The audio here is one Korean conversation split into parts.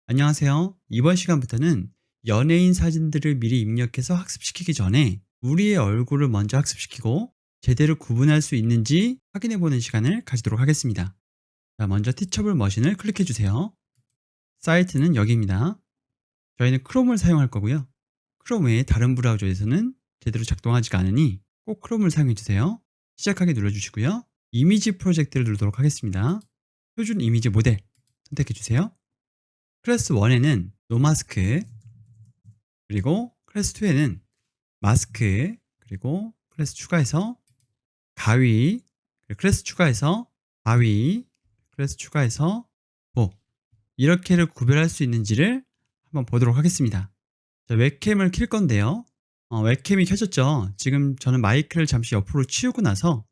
안녕하세요. 이번 시간부터는 연예인 사진들을 미리 입력해서 학습시키기 전에 우리의 얼굴을 먼저 학습시키고 제대로 구분할 수 있는지 확인해보는 시간을 가지도록 하겠습니다. 자, 먼저 티처블 머신을 클릭해주세요. 사이트는 여기입니다. 저희는 크롬을 사용할 거고요. 크롬 외에 다른 브라우저에서는 제대로 작동하지가 않으니 꼭 크롬을 사용해주세요. 시작하기 눌러주시고요. 이미지 프로젝트를 누르도록 하겠습니다. 표준 이미지 모델 선택해주세요. 클래스 1에는 노마스크, 그리고 클래스 2에는 마스크, 그리고 클래스 추가해서 가위, 그리고 클래스 추가해서 바위, 클래스 추가해서 보, 이렇게를 구별할 수 있는지를 한번 보도록 하겠습니다. 자, 웹캠을 킬 건데요. 웹캠이 켜졌죠. 지금 저는 마이크를 잠시 옆으로 치우고 나서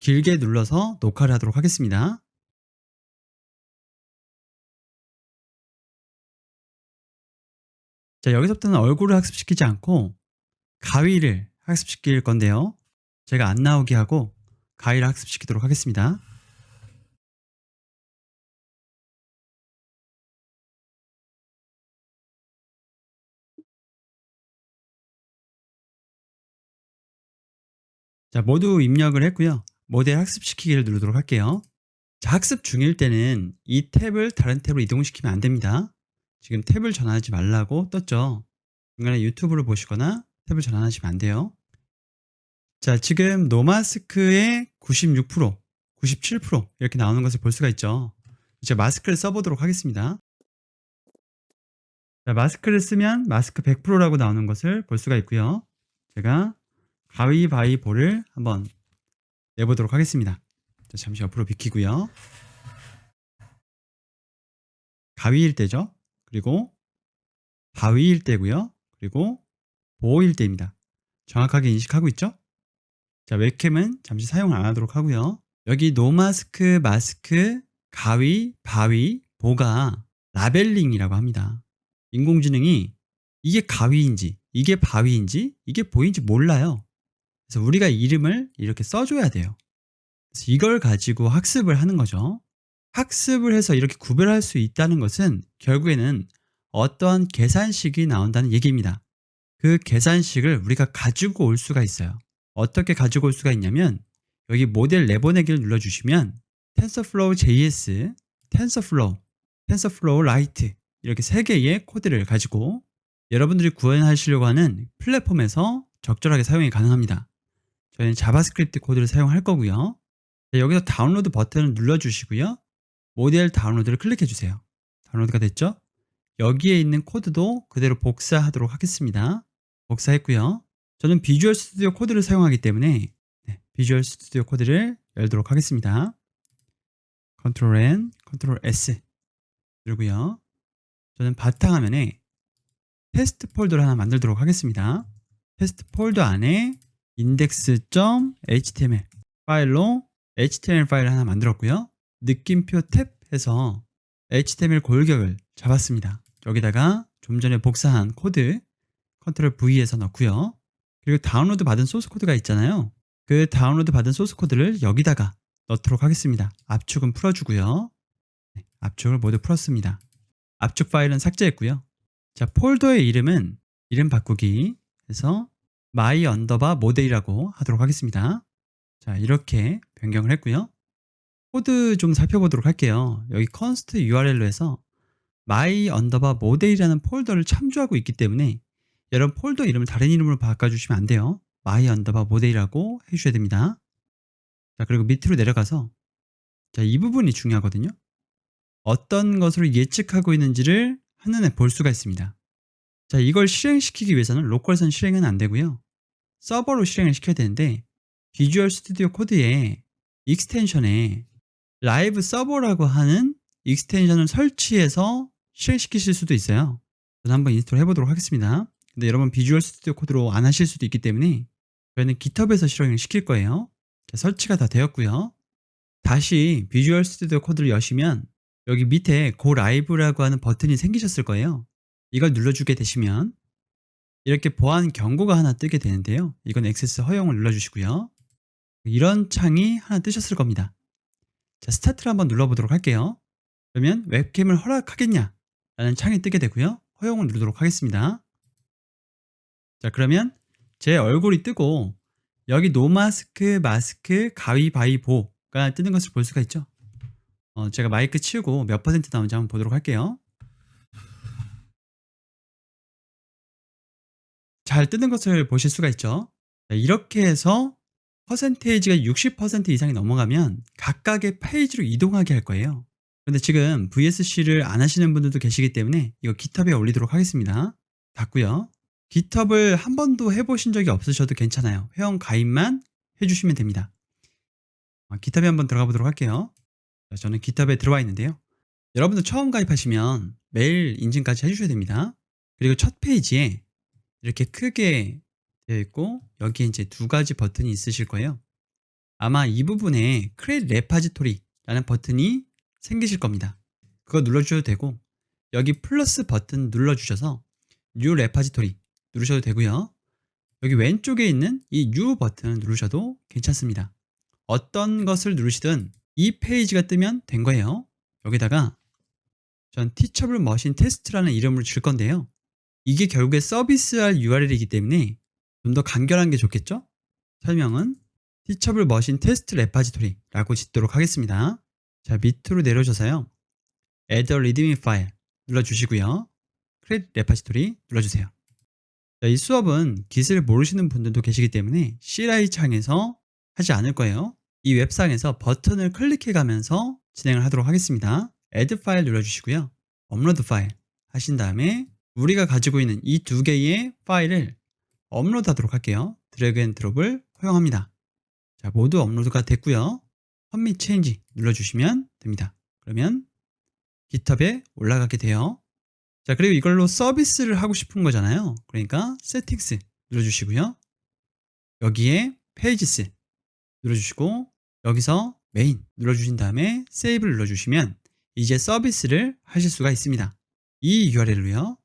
길게 눌러서 녹화를 하도록 하겠습니다. 자, 여기서부터는 얼굴을 학습시키지 않고 가위를 학습시킬 건데요. 제가 안 나오게 하고 가위를 학습시키도록 하겠습니다. 자, 모두 입력을 했고요. 모델 학습시키기를 누르도록 할게요. 자, 학습 중일 때는 이 탭을 다른 탭으로 이동시키면 안 됩니다. 지금 탭을 전환하지 말라고 떴죠. 중간에 유튜브를 보시거나 탭을 전환하시면 안 돼요. 자, 지금 노마스크의 96%, 97% 이렇게 나오는 것을 볼 수가 있죠. 이제 마스크를 써보도록 하겠습니다. 자, 마스크를 쓰면 마스크 100%라고 나오는 것을 볼 수가 있고요. 제가 가위바위보를 한번 내보도록 하겠습니다. 자, 잠시 옆으로 비키고요. 가위일 때죠. 그리고 바위일 때고요. 그리고 보일 때입니다. 정확하게 인식하고 있죠? 자, 웹캠은 잠시 사용 안 하도록 하고요. 여기 노마스크, 마스크, 가위, 바위, 보가 라벨링이라고 합니다. 인공지능이 이게 가위인지, 이게 바위인지, 이게 보인지 몰라요. 그래서 우리가 이름을 이렇게 써줘야 돼요. 그래서 이걸 가지고 학습을 하는 거죠. 학습을 해서 이렇게 구별할 수 있다는 것은 결국에는 어떠한 계산식이 나온다는 얘기입니다. 그 계산식을 우리가 가지고 올 수가 있어요. 어떻게 가지고 올 수가 있냐면 여기 모델 내보내기를 눌러주시면 TensorFlow JS, TensorFlow, TensorFlow Lite 이렇게 세 개의 코드를 가지고 여러분들이 구현하시려고 하는 플랫폼에서 적절하게 사용이 가능합니다. 저희는 자바스크립트 코드를 사용할 거고요. 여기서 다운로드 버튼을 눌러주시고요. 모델 다운로드를 클릭해 주세요. 다운로드가 됐죠? 여기에 있는 코드도 그대로 복사하도록 하겠습니다. 복사했고요. 저는 비주얼 스튜디오 코드를 사용하기 때문에 비주얼 스튜디오 코드를 열도록 하겠습니다. Ctrl N, Ctrl S 누르고요. 저는 바탕화면에 테스트 폴더를 하나 만들도록 하겠습니다. 테스트 폴더 안에 index.html 파일로 HTML 파일을 하나 만들었고요. 느낌표 탭 해서 HTML 골격을 잡았습니다. 여기다가 좀 전에 복사한 코드 Ctrl V에서 넣고요. 그리고 다운로드 받은 소스 코드가 있잖아요. 그 다운로드 받은 소스 코드를 여기다가 넣도록 하겠습니다. 압축은 풀어주고요. 압축을 모두 풀었습니다. 압축 파일은 삭제했고요. 자, 폴더의 이름은 이름 바꾸기 해서 my underbar model이라고 하도록 하겠습니다. 자, 이렇게 변경을 했고요. 코드 좀 살펴보도록 할게요. 여기 const url로 해서 my underbar model이라는 폴더를 참조하고 있기 때문에 여러분 폴더 이름을 다른 이름으로 바꿔주시면 안 돼요. my underbar model이라고 해주셔야 됩니다. 자, 그리고 밑으로 내려가서 자, 이 부분이 중요하거든요. 어떤 것으로 예측하고 있는지를 한눈에 볼 수가 있습니다. 자, 이걸 실행시키기 위해서는 로컬선 실행은 안 되고요. 서버로 실행을 시켜야 되는데 비주얼 스튜디오 코드에 익스텐션에 라이브 서버라고 하는 익스텐션을 설치해서 실행시키실 수도 있어요. 저는 한번 인스톨 해보도록 하겠습니다. 근데 여러분 비주얼 스튜디오 코드로 안 하실 수도 있기 때문에 저희는 GitHub에서 실행을 시킬 거예요. 자, 설치가 다 되었고요. 다시 비주얼 스튜디오 코드를 여시면 여기 밑에 Go Live라고 하는 버튼이 생기셨을 거예요. 이걸 눌러주게 되시면 이렇게 보안 경고가 하나 뜨게 되는데요. 이건 액세스 허용을 눌러주시고요. 이런 창이 하나 뜨셨을 겁니다. 자, 스타트를 한번 눌러보도록 할게요. 그러면 웹캠을 허락하겠냐? 라는 창이 뜨게 되고요. 허용을 누르도록 하겠습니다. 자, 그러면 제 얼굴이 뜨고 여기 노마스크, 마스크, 가위바위보가 뜨는 것을 볼 수가 있죠. 제가 마이크 치우고 몇 퍼센트 나오는지 한번 보도록 할게요. 잘 뜨는 것을 보실 수가 있죠. 자, 이렇게 해서 퍼센테이지가 60% 이상이 넘어가면 각각의 페이지로 이동하게 할 거예요. 근데 지금 VSC를 안 하시는 분들도 계시기 때문에 이거 GitHub에 올리도록 하겠습니다. 닫고요. GitHub을 한 번도 해보신 적이 없으셔도 괜찮아요. 회원 가입만 해주시면 됩니다. GitHub에 한번 들어가 보도록 할게요. 자, 저는 GitHub에 들어와 있는데요. 여러분도 처음 가입하시면 메일 인증까지 해주셔야 됩니다. 그리고 첫 페이지에 이렇게 크게 되어 있고 여기에 이제 두 가지 버튼이 있으실 거예요. 아마 이 부분에 Create Repository라는 버튼이 생기실 겁니다. 그거 눌러주셔도 되고 여기 플러스 버튼 눌러주셔서 New Repository 누르셔도 되고요. 여기 왼쪽에 있는 이 New 버튼을 누르셔도 괜찮습니다. 어떤 것을 누르시든 이 페이지가 뜨면 된 거예요. 여기다가 전 Teachable Machine Test라는 이름을 줄 건데요. 이게 결국에 서비스할 URL이기 때문에 좀 더 간결한 게 좋겠죠? 설명은 Teachable Machine Test Repository라고 짓도록 하겠습니다. 자, 밑으로 내려줘서요. Add a readme file 눌러주시고요. Create Repository 눌러주세요. 자, 이 수업은 Git을 모르시는 분들도 계시기 때문에 CLI 창에서 하지 않을 거예요. 이 웹상에서 버튼을 클릭해 가면서 진행을 하도록 하겠습니다. Add file 눌러주시고요. Upload file 하신 다음에 우리가 가지고 있는 이 두 개의 파일을 업로드 하도록 할게요. 드래그 앤 드롭을 허용합니다. 자, 모두 업로드가 됐고요. Submit Change 눌러주시면 됩니다. 그러면 GitHub에 올라가게 돼요. 자, 그리고 이걸로 서비스를 하고 싶은 거잖아요. 그러니까 Settings 눌러주시고요. 여기에 Pages 눌러주시고 여기서 Main 눌러주신 다음에 Save를 눌러주시면 이제 서비스를 하실 수가 있습니다. 이 URL로요.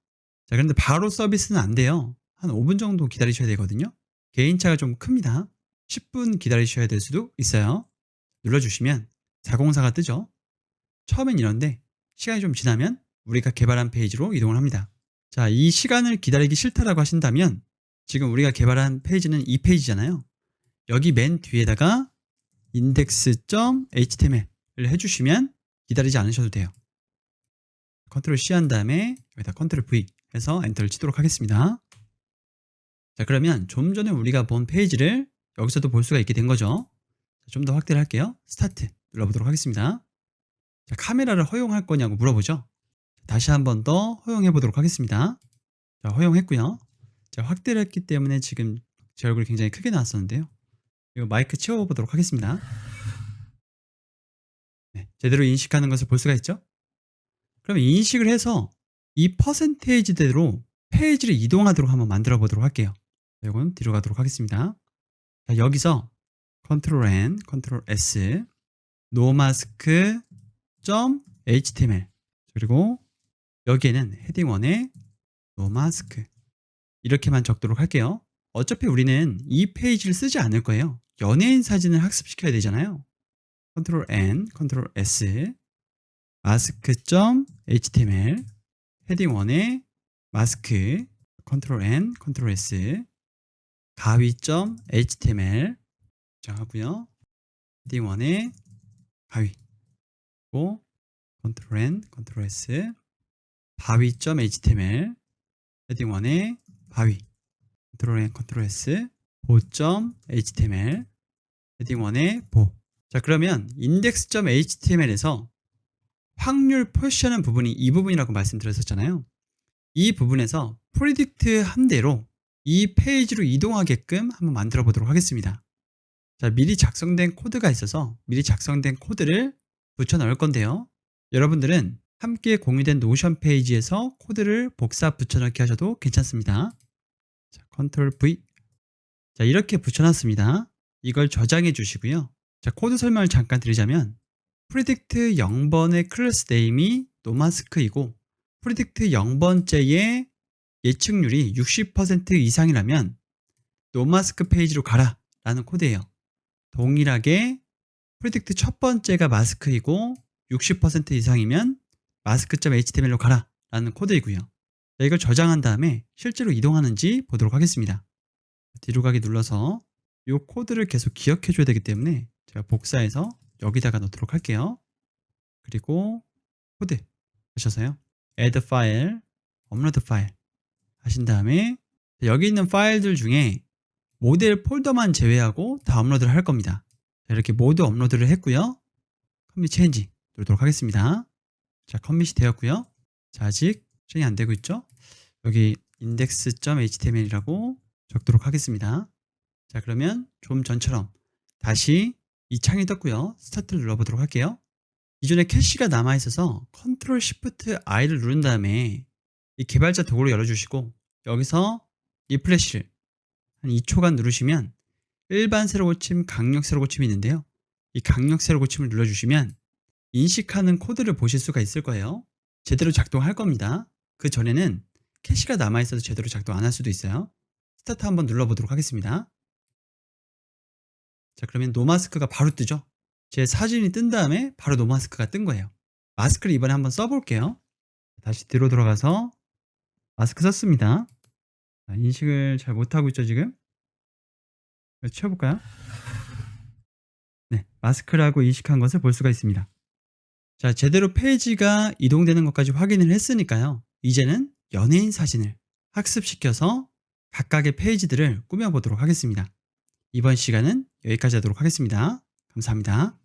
자, 그런데 바로 서비스는 안 돼요. 한 5분 정도 기다리셔야 되거든요. 개인차가 좀 큽니다. 10분 기다리셔야 될 수도 있어요. 눌러주시면 404가 뜨죠. 처음엔 이런데 시간이 좀 지나면 우리가 개발한 페이지로 이동을 합니다. 자, 이 시간을 기다리기 싫다라고 하신다면 지금 우리가 개발한 페이지는 이 페이지잖아요. 여기 맨 뒤에다가 index.html을 해주시면 기다리지 않으셔도 돼요. 컨트롤 C 한 다음에 여기다 컨트롤 V 해서 엔터를 치도록 하겠습니다. 자, 그러면 좀 전에 우리가 본 페이지를 여기서도 볼 수가 있게 된 거죠. 좀 더 확대를 할게요. 스타트 눌러보도록 하겠습니다. 자, 카메라를 허용할 거냐고 물어보죠. 다시 한 번 더 허용해 보도록 하겠습니다. 자, 허용했고요. 자, 확대를 했기 때문에 지금 제 얼굴이 굉장히 크게 나왔었는데요. 이거 마이크 치워보도록 하겠습니다. 네, 제대로 인식하는 것을 볼 수가 있죠. 그럼 인식을 해서 이 퍼센테이지대로 페이지를 이동하도록 한번 만들어 보도록 할게요. 이건 뒤로 가도록 하겠습니다. 자, 여기서 Ctrl N, Ctrl S, nomask.html 그리고 여기에는 헤딩 1에 nomask 이렇게만 적도록 할게요. 어차피 우리는 이 페이지를 쓰지 않을 거예요. 연예인 사진을 학습시켜야 되잖아요. Ctrl N, Ctrl S, mask.html 헤딩 1에 마스크 Ctrl N, Ctrl S 가위.html 하고요. 헤딩 1에 가위 그리고 Ctrl N, Ctrl S 바위.html 헤딩 1에 바위 Ctrl N, Ctrl S 보.html 헤딩 1에 보. 자, 그러면 index.html에서 확률 표시하는 부분이 이 부분이라고 말씀드렸었잖아요. 이 부분에서 프리딕트 한 대로 이 페이지로 이동하게끔 한번 만들어 보도록 하겠습니다. 자, 미리 작성된 코드가 있어서 미리 작성된 코드를 붙여 넣을 건데요. 여러분들은 함께 공유된 노션 페이지에서 코드를 복사 붙여 넣기 하셔도 괜찮습니다. 자, Ctrl V. 자, 이렇게 붙여 놨습니다. 이걸 저장해 주시고요. 자, 코드 설명을 잠깐 드리자면 predict 0번의 클래스 네임이 nomask이고 predict 0번째의 예측률이 60% 이상이라면 nomask 페이지로 가라 라는 코드예요. 동일하게 predict 첫 번째가 마스크이고 60% 이상이면 mask.html로 가라 라는 코드이고요. 자, 이걸 저장한 다음에 실제로 이동하는지 보도록 하겠습니다. 뒤로 가기 눌러서 이 코드를 계속 기억해 줘야 되기 때문에 제가 복사해서 여기다가 넣도록 할게요. 그리고 코드 하셔서요. add file, 업로드 파일 하신 다음에 여기 있는 파일들 중에 모델 폴더만 제외하고 다 업로드를 할 겁니다. 자, 이렇게 모두 업로드를 했고요. 커밋 체인지 누르도록 하겠습니다. 자, 커밋이 되었고요. 자, 아직 실행이 안 되고 있죠? 여기 index.html이라고 적도록 하겠습니다. 자, 그러면 좀 전처럼 다시 이 창이 떴고요. 스타트를 눌러보도록 할게요. 기존에 캐시가 남아있어서 Ctrl Shift I를 누른 다음에 이 개발자 도구를 열어주시고 여기서 리프레시를 한 2초간 누르시면 일반 세로 고침, 강력 세로 고침이 있는데요. 이 강력 세로 고침을 눌러주시면 인식하는 코드를 보실 수가 있을 거예요. 제대로 작동할 겁니다. 그 전에는 캐시가 남아있어도 제대로 작동 안 할 수도 있어요. 스타트 한번 눌러보도록 하겠습니다. 자, 그러면 노마스크가 바로 뜨죠? 제 사진이 뜬 다음에 바로 노마스크가 뜬 거예요. 마스크를 이번에 한번 써볼게요. 다시 뒤로 돌아가서 마스크 썼습니다. 자, 인식을 잘 못하고 있죠, 지금? 치워볼까요? 네, 마스크라고 인식한 것을 볼 수가 있습니다. 자, 제대로 페이지가 이동되는 것까지 확인을 했으니까요. 이제는 연예인 사진을 학습시켜서 각각의 페이지들을 꾸며보도록 하겠습니다. 이번 시간은 여기까지 하도록 하겠습니다. 감사합니다.